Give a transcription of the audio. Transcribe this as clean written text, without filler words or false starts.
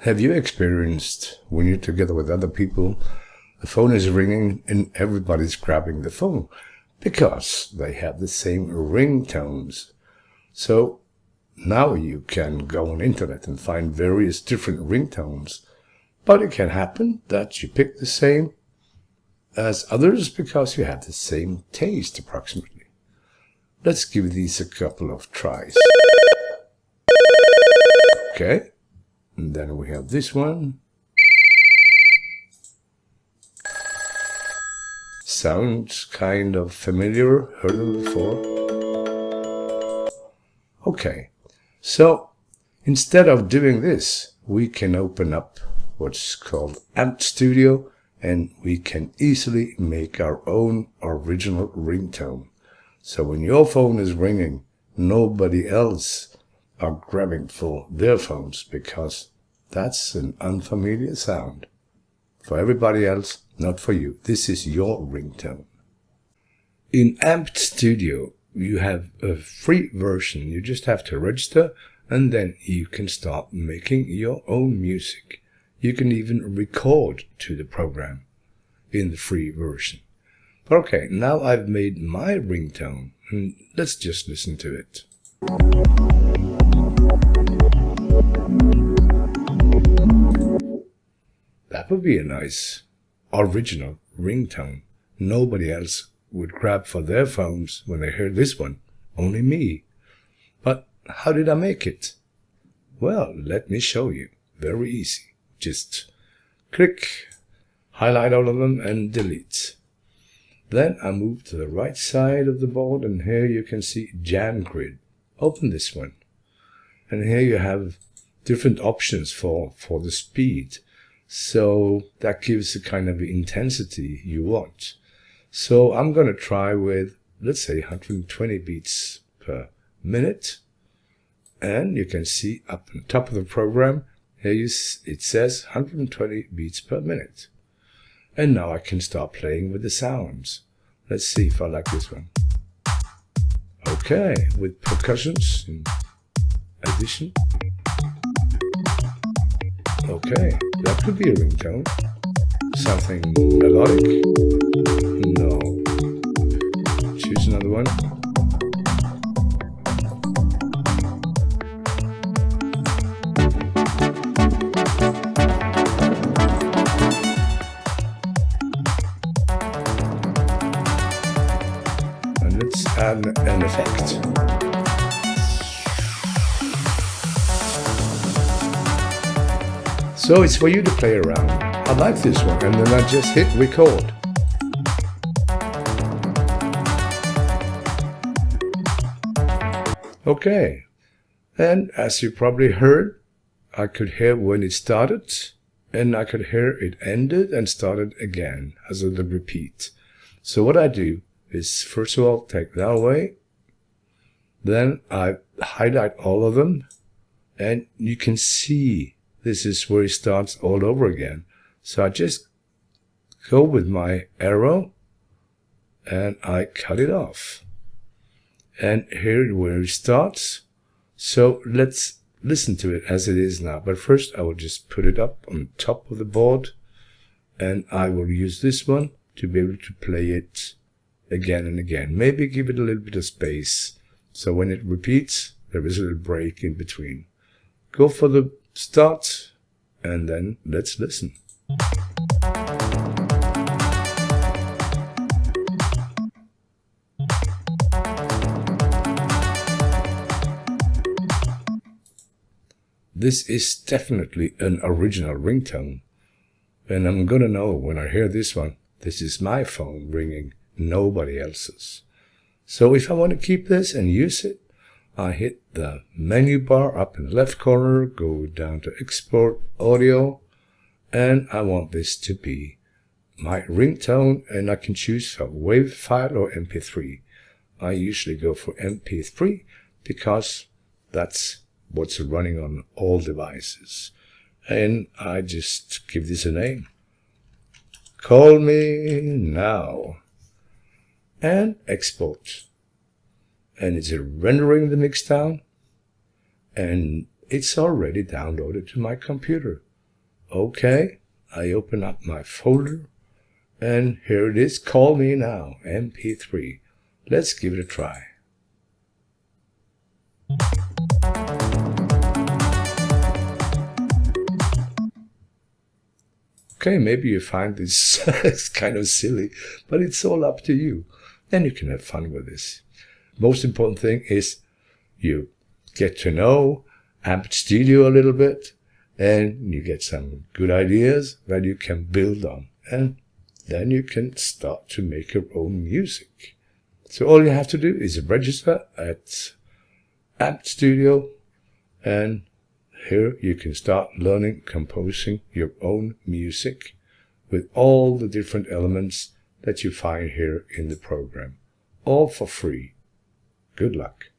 Have you experienced when you're together with other people, the phone is ringing and everybody's grabbing the phone because they have the same ringtones? So now you can go on internet and find various different ringtones, but it can happen that you pick the same as others because you have the same taste approximately. Let's give these a couple of tries. Okay. And then we have this one. Sounds kind of familiar. Heard them before? Okay. So instead of doing this, we can open up what's called AmpedStudio and we can easily make our own original ringtone. So when your phone is ringing, nobody else are grabbing for their phones because that's an unfamiliar sound. For everybody else, not for you. This is your ringtone. In AmpedStudio, you have a free version. You just have to register and then you can start making your own music. You can even record to the program in the free version. But okay, now I've made my ringtone and let's just listen to it. That would be a nice original ringtone. Nobody else would grab for their phones when they heard this one, only me. But how did I make it? Well, let me show you. Very easy. Just click, highlight all of them and delete. Then I move to the right side of the board and here you can see Jam Grid. Open this one. And here you have different options for the speed. So that gives the kind of intensity you want. So I'm going to try with, let's say, 120 beats per minute. And you can see up on top of the program, here it says 120 beats per minute. And now I can start playing with the sounds. Let's see if I like this one. Okay, with percussions in addition. Okay, that could be a ringtone. Something melodic. No. Choose another one. And let's add an effect. So it's for you to play around. I like this one, and then I just hit record. Okay, and as you probably heard, I could hear when it started, and I could hear it ended and started again, as a repeat. So what I do is, first of all, take that away, then I highlight all of them, and you can see this is where it starts all over again. So I just go with my arrow and I cut it off. And here where it starts. So let's listen to it as it is now. But first I will just put it up on top of the board and I will use this one to be able to play it again and again. Maybe give it a little bit of space. So when it repeats, there is a little break in between. Go for the start and then let's listen. This is definitely an original ringtone, and I'm gonna know when I hear this one, this is my phone ringing, nobody else's. So if I want to keep this and use it, I hit the menu bar up in the left corner, go down to Export Audio, and I want this to be my ringtone, and I can choose for WAV file or MP3. I usually go for MP3 because that's what's running on all devices. And I just give this a name. Call Me Now. And export. And it's rendering the mix down. And it's already downloaded to my computer. Okay, I open up my folder, and here it is, Call Me Now, MP3. Let's give it a try. Okay, maybe you find this kind of silly, but it's all up to you. Then you can have fun with this. Most important thing is you get to know AmpedStudio a little bit, and you get some good ideas that you can build on. And then you can start to make your own music. So all you have to do is register at AmpedStudio, and here you can start learning composing your own music with all the different elements that you find here in the program, all for free. Good luck.